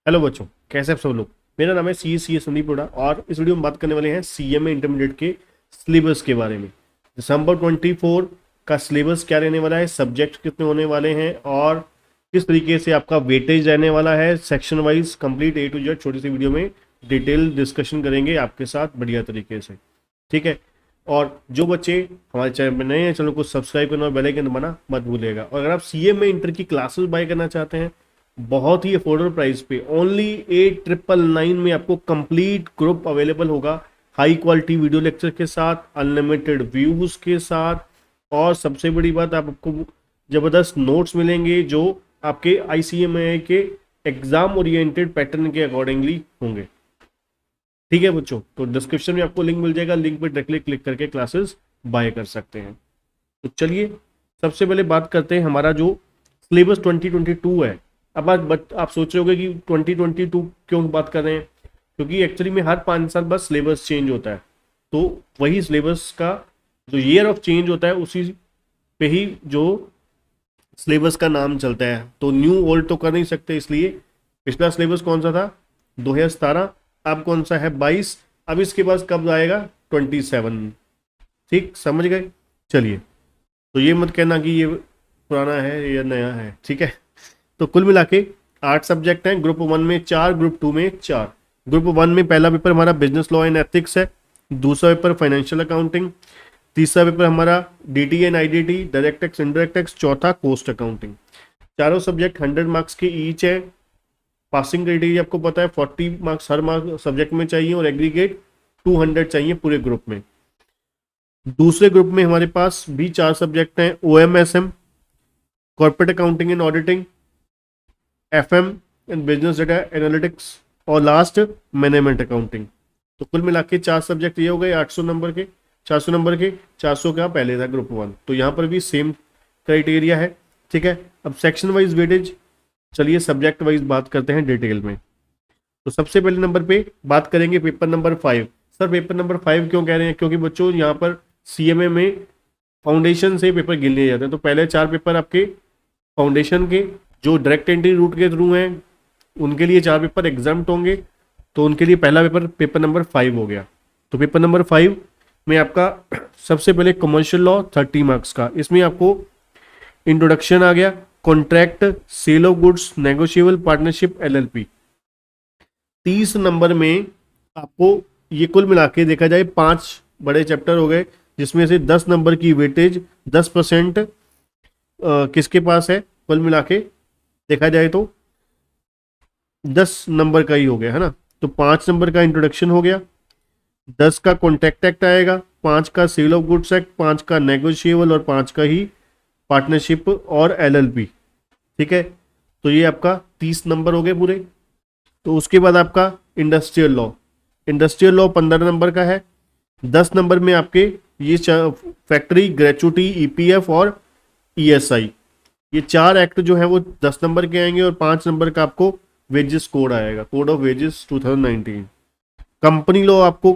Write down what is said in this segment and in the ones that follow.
Hello बच्चों, कैसे आप सब लोग। मेरा नाम है सी संदीप हुडा और इस वीडियो में बात करने वाले हैं सीएमए इंटरमीडिएट के सिलेबस के बारे में। दिसंबर 24 का सिलेबस क्या रहने वाला है, सब्जेक्ट कितने होने वाले हैं और किस तरीके से आपका वेटेज रहने वाला है, section wise complete A to Z छोटी सी वीडियो में डिटेल डिस्कशन करेंगे आपके साथ बढ़िया तरीके से। ठीक है। और जो बच्चे हमारे चैनल पर नए हैं, चैनल को सब्सक्राइब करना और बेल आइकन दबाना मत भूलिएगा। और अगर आप सीएमए इंटर की क्लासेस बाय करना चाहते हैं बहुत ही अफोर्डेबल प्राइस पे, ओनली 8999 में आपको कंप्लीट ग्रुप अवेलेबल होगा, हाई क्वालिटी वीडियो लेक्चर के साथ, अनलिमिटेड व्यूज के साथ, और सबसे बड़ी बात आपको जबरदस्त नोट्स मिलेंगे जो आपके आईसीएमए के एग्जाम ओरिएंटेड पैटर्न के अकॉर्डिंगली होंगे। ठीक है बच्चों, तो डिस्क्रिप्शन में आपको लिंक मिल जाएगा, लिंक पर डायरेक्टली क्लिक करके क्लासेस बाय कर सकते हैं। तो चलिए सबसे पहले बात करते हैं हमारा जो सिलेबस 2022 है। अब आप सोच रहे होगे कि 2022 क्यों बात कर रहे हैं, क्योंकि एक्चुअली में हर 5 साल बाद सिलेबस चेंज होता है। तो वही सिलेबस का जो ईयर ऑफ चेंज होता है उसी पे ही जो सिलेबस का नाम चलता है। तो न्यू ओल्ड तो कर नहीं सकते, इसलिए पिछला सिलेबस कौन सा था 2017, अब कौन सा है 22, अब इसके बाद कब आएगा 27। ठीक, समझ गए। चलिए, तो ये मत कहना कि ये पुराना है या नया है। ठीक है। तो कुल मिला के 8 सब्जेक्ट हैं, ग्रुप 1 में 4, ग्रुप 2 में 4। ग्रुप 1 में पहला पेपर हमारा बिजनेस लॉ एंड एथिक्स है, दूसरा पेपर फाइनेंशियल अकाउंटिंग, तीसरा पेपर हमारा DT and IDT, direct tax indirect tax, चौथा कॉस्ट अकाउंटिंग। चारों सब्जेक्ट 100 मार्क्स के ईच है। पासिंग क्राइटेरिया आपको पता है 40 मार्क्स हर मार्क्स सब्जेक्ट में चाहिए और एग्रीगेट 200 चाहिए पूरे ग्रुप में। दूसरे ग्रुप में हमारे पास भी 4 सब्जेक्ट हैं, OMSM, corporate accounting and auditing, FM and business data analytics, और लास्ट मैनेजमेंट अकाउंटिंग। तो कुल मिला के 4 सब्जेक्ट ये हो गए 800 नंबर के, 400 नंबर के, 400 का पहले था ग्रुप 1। तो यहाँ पर भी सेम क्राइटेरिया है। ठीक है। अब सेक्शन वाइज वेटेज, चलिए सब्जेक्ट वाइज बात करते हैं डिटेल में। तो सबसे पहले नंबर पे बात करेंगे paper number 5। Sir paper number 5 क्यों कह रहे हैं, क्योंकि बच्चों यहाँ पर सीएमए में फाउंडेशन से पेपर गिन लिए जाते हैं। तो पहले 4 पेपर आपके फाउंडेशन के जो डायरेक्ट एंट्री रूट के थ्रू हैं उनके लिए 4 पेपर एग्जाम्प्ट होंगे। तो उनके लिए पहला पेपर पेपर नंबर 5 हो गया। तो पेपर नंबर 5 में आपका सबसे पहले कमर्शियल लॉ 30 मार्क्स का, इसमें आपको इंट्रोडक्शन आ गया, contract, sale of goods, negotiable partnership, LLP. 30 number में आपको ये कुल मिला के देखा जाए 5 बड़े चैप्टर हो गए, जिसमें से 10 नंबर की वेटेज 10% किसके पास है, कुल मिला के देखा जाए तो 10 नंबर का ही हो गया है ना। तो 5 नंबर का इंट्रोडक्शन हो गया, 10 का कॉन्ट्रैक्ट एक्ट आएगा, 5 का सेल ऑफ गुड्स एक्ट, 5 का नेगोशिएबल और 5 का ही पार्टनरशिप और एलएलपी। ठीक है। तो ये आपका 30 नंबर हो गए पूरे। तो उसके बाद आपका industrial law, industrial law 15 number का है। 10 नंबर में आपके ये फैक्ट्री, ग्रेचुटी, ईपीएफ और ईएसआई, ये 4 एक्ट जो है वो 10 नंबर के आएंगे और 5 नंबर का आपको वेजेस कोड आएगा, code of wages 2019। Company law आपको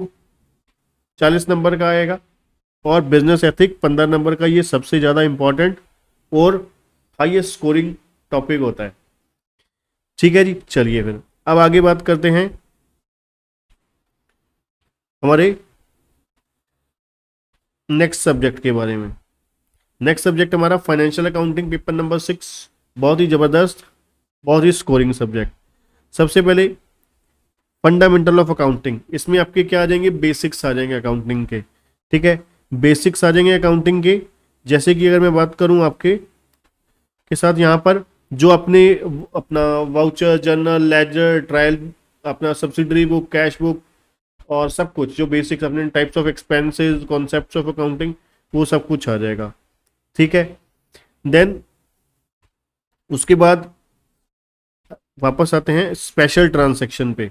40 नंबर का आएगा और बिजनेस एथिक 15 नंबर का। ये सबसे ज़्यादा इंपॉर्टेंट और हाईएस्ट स्कोरिंग टॉपिक होता है। ठीक है जी। चलिए फिर अब आगे बात करते हैं हमारे नेक्स्ट सब्जेक्ट के बारे में। नेक्स्ट सब्जेक्ट हमारा फाइनेंशियल अकाउंटिंग पेपर नंबर 6, बहुत ही जबरदस्त, बहुत ही स्कोरिंग सब्जेक्ट। सबसे पहले फंडामेंटल ऑफ अकाउंटिंग, इसमें आपके क्या आ जाएंगे, बेसिक्स आ जाएंगे अकाउंटिंग के। ठीक है, बेसिक्स आ जाएंगे अकाउंटिंग के। जैसे कि अगर मैं बात करूं आपके के साथ यहाँ पर जो अपना वाउचर, जर्नल, लेजर, ट्रायल, अपना सब्सिडरी बुक, कैश बुक और सब कुछ जो बेसिक्स अपने types of expenses, concepts of accounting, वो सब कुछ आ जाएगा। ठीक है। देन उसके बाद वापस आते हैं स्पेशल ट्रांजैक्शन पे।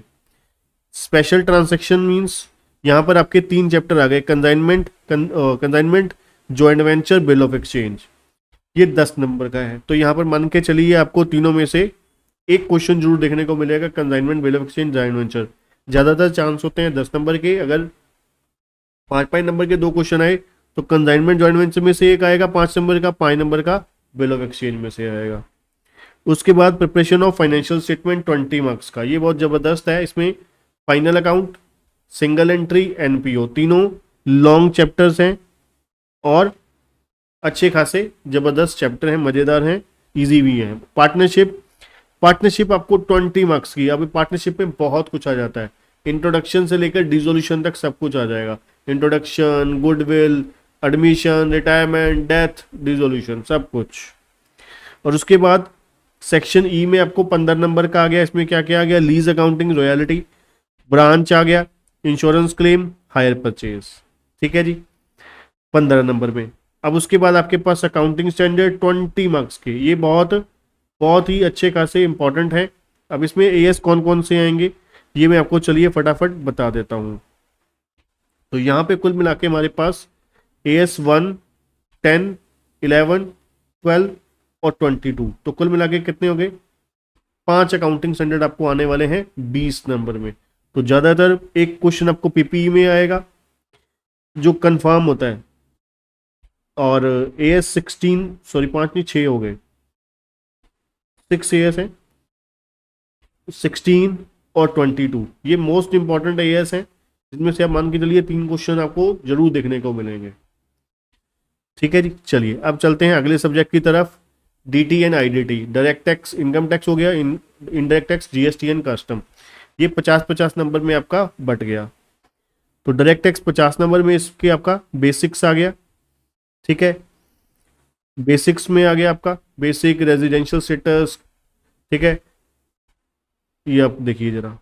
स्पेशल ट्रांजैक्शन मींस यहाँ पर आपके 3 चैप्टर आ गए, consignment, joint venture, bill of exchange. ये 10 नंबर का है। तो यहाँ पर मान के चलिए आपको तीनों में से एक क्वेश्चन जरूर देखने को मिलेगा, consignment, bill of exchange, joint venture. ज़्यादातर चांस होते हैं 10 नंबर के। अगर 5-5 नंबर के 2 क्वेश्चन आए तो कंसाइनमेंट, जॉइंट वेंचर में से एक आएगा 5 नंबर का, 5 नंबर का बिल ऑफ एक्सचेंज में से आएगा। उसके बाद preparation of financial statement 20 marks का, ये बहुत ज़बरदस्त है। इसमें final account, single entry, NPO, तीनों लॉन्ग चैप्टर्स हैं और अच्छे खासे ज़बरदस्त चैप्टर हैं, मज़ेदार हैं, इजी भी हैं। पार्टनरशिप, पार्टनरशिप आपको 20 मार्क्स की। अभी पार्टनरशिप में बहुत कुछ आ जाता है, इंट्रोडक्शन से लेकर डिसोल्यूशन तक सब कुछ आ जाएगा। Introduction, goodwill, admission, retirement, death, dissolution, सब कुछ। और उसके बाद सेक्शन ई में आपको 15 नंबर का आ गया। इसमें क्या क्या आ गया? लीज अकाउंटिंग, रॉयल्टी, ब्रांच आ गया, इंश्योरेंस क्लेम, हायर परचेज। ठीक है जी, 15 नंबर में। अब उसके बाद आपके पास अकाउंटिंग स्टैंडर्ड 20 मार्क्स के, ये बहुत बहुत ही अच्छे खासे इंपॉर्टेंट है। अब इसमें एएस कौन कौन से आएंगे ये मैं आपको चलिए फटाफट बता देता हूँ। तो यहाँ पे कुल मिला के हमारे पास एएस 1, 10, 11, 12 और 22, तो कुल मिला के कितने हो गए? 5 अकाउंटिंग स्टैंडर्ड आपको आने वाले हैं 20 नंबर में। तो ज़्यादातर एक क्वेश्चन आपको पीपीई में आएगा जो कंफर्म होता है। और एएस 16, सॉरी 5 नहीं 6 हो गए, 6 एएस है, 16 और 22 ये मोस्ट इंपॉर्टेंट एएस हैं, जिसमें से आप मान के चलिए 3 क्वेश्चन आपको जरूर देखने को मिलेंगे। ठीक है जी, चलिए अब चलते हैं अगले सब्जेक्ट की तरफ। DT and IDT, direct tax, income tax हो गया, indirect tax, GST and custom, ये 50-50 नंबर में आपका बट गया। तो डायरेक्ट टैक्स 50 नंबर में इसके आपका बेसिक्स आ गया। ठीक है, बेसिक्स में आ गया आपका बेसिक रेजिडेंशियल स्टेटस। ठीक है, ये आप देखिए जरा,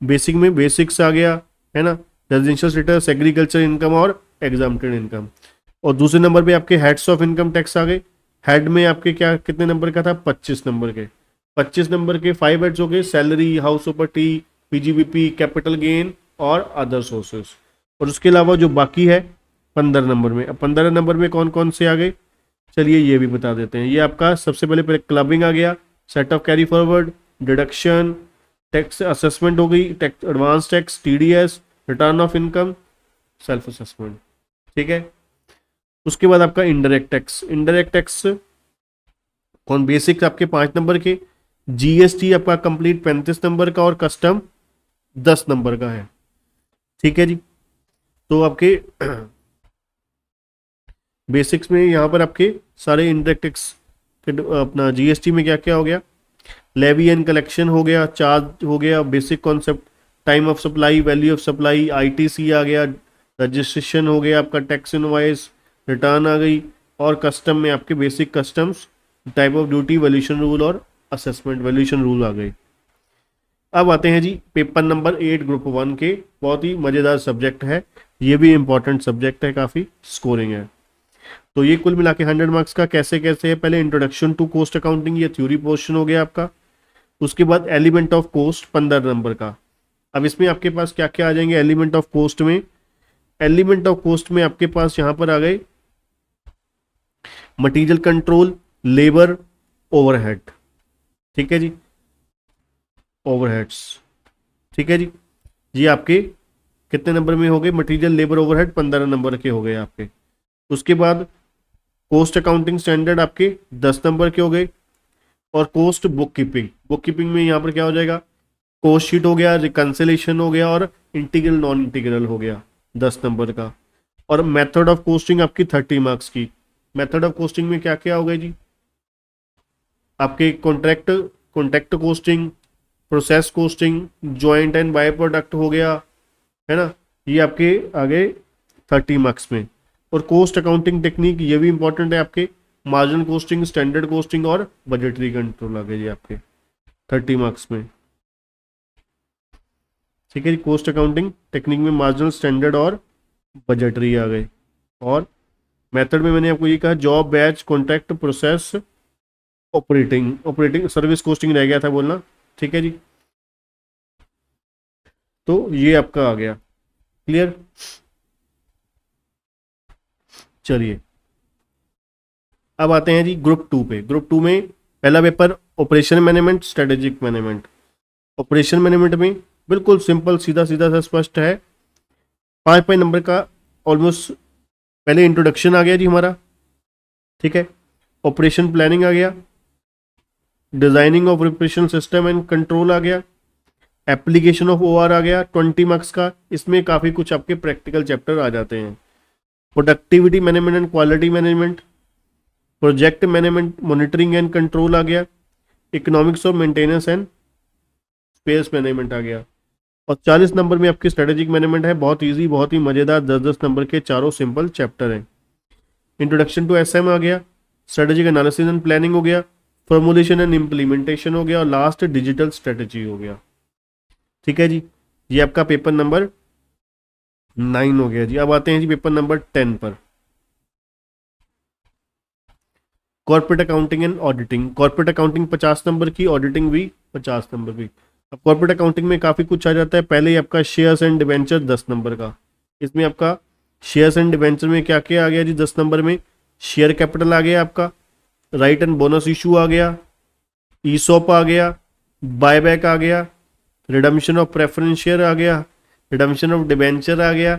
बेसिक में बेसिक्स आ गया है ना, रेजिडेंशियल स्टेटस, एग्रीकल्चर इनकम और एग्जाम्प्टेड इनकम। और दूसरे नंबर पे आपके हेड्स ऑफ इनकम टैक्स आ गए। हेड में आपके क्या कितने नंबर का था? 25 नंबर के। 25 नंबर के 5 हेड्स हो गए, salary, house property, PGBP, capital gain और अदर सोर्सेस। और उसके अलावा जो बाकी है 15 नंबर में, अब 15 नंबर में कौन कौन से आ गए चलिए ये भी बता देते हैं। ये आपका सबसे पहले क्लबिंग आ गया, set of carry forward, deduction, tax assessment हो गई, tax advance tax, TDS, return of income, self assessment. ठीक है, उसके बाद आपका इनडायरेक्ट टैक्स। इनडायरेक्ट टैक्स कौन? बेसिक आपके 5 नंबर के, जीएसटी आपका कंप्लीट 35 नंबर का और कस्टम 10 नंबर का है। ठीक है जी, तो आपके बेसिक्स में यहाँ पर आपके सारे इनडायरेक्ट टैक्स अपना जीएसटी में क्या क्या हो गया? लेवी एंड कलेक्शन हो गया, चार्ज हो गया, basic concept, time of supply, value of supply, ITC आ गया, रजिस्ट्रेशन हो गया आपका, टैक्स इनवॉइस, रिटर्न आ गई, और कस्टम में आपके basic customs, type of duty, valuation rule और असेसमेंट वैल्यूएशन रूल आ गए। अब आते हैं जी पेपर नंबर 8 ग्रुप 1 के, बहुत ही मज़ेदार सब्जेक्ट है, ये भी इंपॉर्टेंट सब्जेक्ट है, काफ़ी स्कोरिंग है। तो ये कुल मिला के 100 मार्क्स का कैसे कैसे है? पहले इंट्रोडक्शन टू कॉस्ट अकाउंटिंग, ये थ्योरी पोर्शन हो गया आपका। उसके बाद एलिमेंट ऑफ कॉस्ट 15 नंबर का। अब इसमें आपके पास क्या क्या आ जाएंगे एलिमेंट ऑफ कॉस्ट में? एलिमेंट ऑफ कॉस्ट में आपके पास यहां पर आ गए मटेरियल कंट्रोल, लेबर, ओवरहेड। ठीक है जी, ओवरहेड्स। ठीक है जी, ये आपके कितने नंबर में हो गए? मटेरियल, लेबर, ओवरहेड 15 नंबर के हो गए आपके। उसके बाद कॉस्ट अकाउंटिंग स्टैंडर्ड आपके 10 नंबर के हो गए। और cost book keeping, book keeping में यहाँ पर क्या हो जाएगा? कोस्ट शीट हो गया, रिकंसिलेशन हो गया और इंटीग्रल नॉन इंटीग्रल हो गया 10 नंबर का। और मेथड ऑफ कोस्टिंग आपकी 30 मार्क्स की। मेथड ऑफ कोस्टिंग में क्या क्या हो गया जी? आपके contract contract costing, process costing, joint and by product हो गया, है ना, ये आपके आगे 30 मार्क्स में। और कोस्ट अकाउंटिंग टेक्निक, ये भी इंपॉर्टेंट है आपके, मार्जिनल कोस्टिंग, स्टैंडर्ड कोस्टिंग और बजटरी कंट्रोल आ गए जी आपके 30 मार्क्स में। ठीक है जी, कोस्ट अकाउंटिंग टेक्निक में मार्जिनल, स्टैंडर्ड और बजटरी आ गए। और मेथड में मैंने आपको ये कहा job, batch, contract, process, operating service costing रह गया था बोलना। ठीक है जी, तो ये आपका आ गया क्लियर। चलिए अब आते हैं जी ग्रुप 2 पे। ग्रुप 2 में पहला paper operation management, strategic management. Operation management में बिल्कुल सिंपल, सीधा सीधा सा स्पष्ट है, 5 नंबर का ऑलमोस्ट। पहले इंट्रोडक्शन आ गया जी हमारा, ठीक है, ऑपरेशन प्लानिंग आ गया, designing of repression system and control आ गया, एप्लीकेशन ऑफ ओआर आ गया 20 मार्क्स का। इसमें काफ़ी कुछ आपके प्रैक्टिकल चैप्टर आ जाते हैं। Productivity management and quality management, project management monitoring and control आ गया, economics of maintenance and space management आ गया। और 40 नंबर में आपकी स्ट्रेटेजिक मैनेजमेंट है, बहुत इजी, बहुत ही मज़ेदार, 10-10 नंबर के चारों सिंपल चैप्टर हैं। इंट्रोडक्शन टू एसएम आ गया, स्ट्रेटेजिक एनालिसिस एंड प्लानिंग हो गया, फॉर्मुलेशन एंड इम्प्लीमेंटेशन हो गया, और लास्ट डिजिटल स्ट्रेटेजी हो गया। ठीक है जी, ये आपका पेपर नंबर 9 हो गया जी। अब आते हैं जी पेपर नंबर 10 पर, corporate accounting and auditing. Corporate accounting 50 number की, ऑडिटिंग भी 50 नंबर की। अब कॉर्पोरेट अकाउंटिंग में काफ़ी कुछ आ जाता है। पहले ही आपका शेयर्स एंड डिवेंचर 10 नंबर का। इसमें आपका शेयर्स एंड डिवेंचर में क्या क्या आ गया जी 10 नंबर में? शेयर कैपिटल आ गया आपका, राइट एंड बोनस इशू आ गया, ईसॉप आ गया, बायबैक आ गया, रिडम्पशन ऑफ प्रेफरेंस शेयर आ गया, रिडम्पशन ऑफ डिवेंचर आ गया,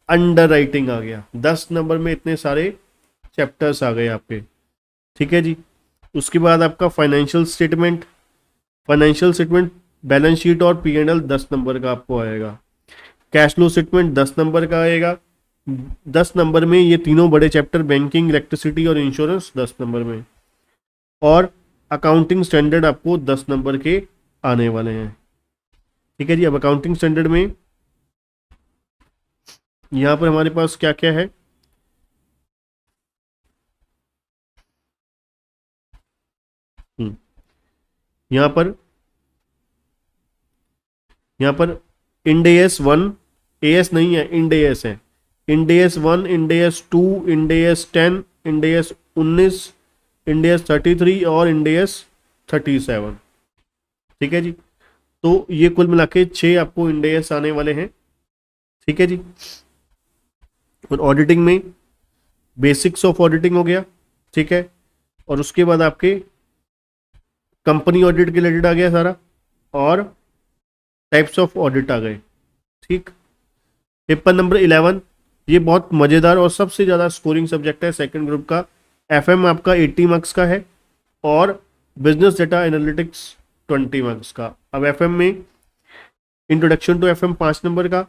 अंडर राइटिंग आ गया। 10 नंबर में इतने सारे चैप्टर्स आ गए आपके। ठीक है जी, उसके बाद आपका financial statement, financial statement balance sheet और पी&एल 10 नंबर का आपको आएगा। कैश फ्लो स्टेटमेंट 10 नंबर का आएगा। 10 नंबर में ये तीनों बड़े चैप्टर, बैंकिंग, इलेक्ट्रिसिटी और इंश्योरेंस 10 नंबर में। और अकाउंटिंग स्टैंडर्ड आपको 10 नंबर के आने वाले हैं। ठीक है जी, अब अकाउंटिंग स्टैंडर्ड में यहाँ पर हमारे पास क्या क्या है? यहाँ पर इंडेस 1, एएस नहीं है, इंडेस है। इंडेस 1, इंडेस 2, इंडेस 10, इंडेस 19, इंडेस 33 और इंडेस 37। ठीक है जी, तो ये कुल मिला के 6 आपको इंडेस आने वाले हैं। ठीक है जी, और ऑडिटिंग में बेसिक्स ऑफ ऑडिटिंग हो गया। ठीक है, और उसके बाद आपके कंपनी ऑडिट के रिलेटेड आ गया सारा, और टाइप्स ऑफ ऑडिट आ गए। ठीक, पेपर नंबर 11, ये बहुत मज़ेदार और सबसे ज़्यादा स्कोरिंग सब्जेक्ट है सेकंड ग्रुप का। एफएम आपका 80 मार्क्स का है, और बिजनेस डेटा एनालिटिक्स 20 मार्क्स का। अब एफएम में इंट्रोडक्शन टू एफएम 5 नंबर का,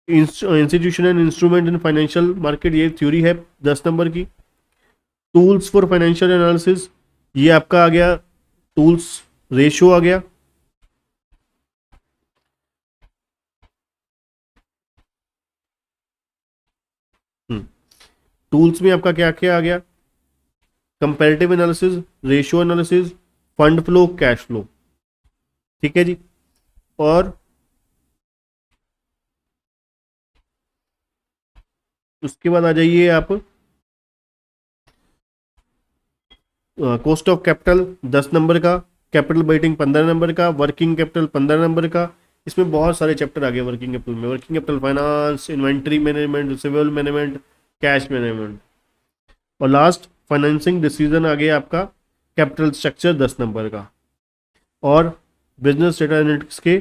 institution and instrument in financial market, ये थ्योरी है 10 नंबर की। टूल्स फॉर फाइनेंशियल एनालिसिस, ये आपका आ गया, टूल्स रेशियो आ गया। टूल्स में आपका क्या क्या आ गया? Comparative analysis, ratio analysis, fund flow, cash flow. ठीक है जी, और उसके बाद आ जाइए आप कॉस्ट ऑफ कैपिटल 10 नंबर का, कैपिटल बजटिंग 15 नंबर का, वर्किंग कैपिटल 15 नंबर का। इसमें बहुत सारे चैप्टर आ गए वर्किंग कैपिटल में, working capital finance, inventory management, receivable management, cash management. और लास्ट फाइनेंसिंग डिसीजन आ गया आपका, कैपिटल स्ट्रक्चर 10 नंबर का। और बिजनेस डेटा एनालिटिक्स के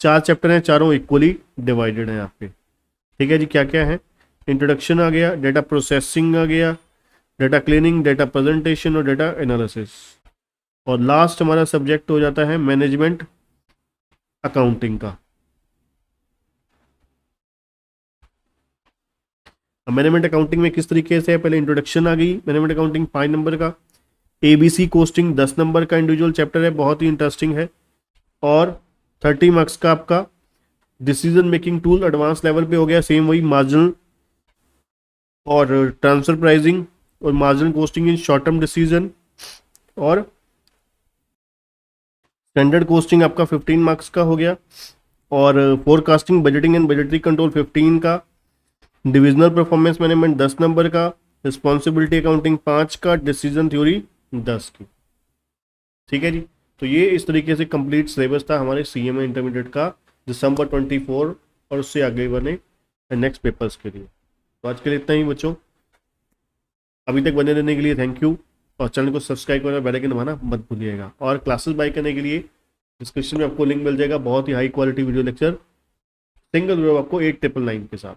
4 चैप्टर हैं, चारों इक्वली डिवाइडेड हैं आपके। ठीक है जी, क्या क्या है? इंट्रोडक्शन आ गया, डेटा प्रोसेसिंग आ गया, डेटा क्लीनिंग, डेटा प्रेजेंटेशन और डेटा एनालिसिस। और लास्ट हमारा सब्जेक्ट हो जाता है मैनेजमेंट अकाउंटिंग का। मैनेजमेंट अकाउंटिंग में किस तरीके से है? पहले इंट्रोडक्शन आ गई, मैनेजमेंट अकाउंटिंग 5 नंबर का। एबीसी कोस्टिंग 10 नंबर का इंडिविजुअल चैप्टर है, बहुत ही इंटरेस्टिंग है। और 30 मार्क्स का आपका decision making tool advance level पे हो गया, सेम वही मार्जिनल और ट्रांसफर प्राइसिंग और marginal costing in short term decision. और स्टैंडर्ड कोस्टिंग आपका 15 मार्क्स का हो गया। और forecasting, budgeting and budgetary control 15 का। डिविजनल परफॉर्मेंस मैनेजमेंट 10 नंबर का। रिस्पॉन्सिबिलिटी अकाउंटिंग 5 का। डिसीजन थ्योरी 10 की। ठीक है जी, तो ये इस तरीके से कंप्लीट सिलेबस था हमारे सीएमए इंटरमीडिएट का दिसंबर 24 और उससे आगे बने नेक्स्ट पेपर्स के लिए। तो आज के लिए इतना ही बच्चों, अभी तक बने रहने के लिए थैंक यू, और चैनल को सब्सक्राइब करना, बेल आइकन दबाना मत भूलिएगा। और क्लासेस बाय करने के लिए डिस्क्रिप्शन में आपको लिंक मिल जाएगा, बहुत ही high quality video lecture single video आपको 8999 के साथ।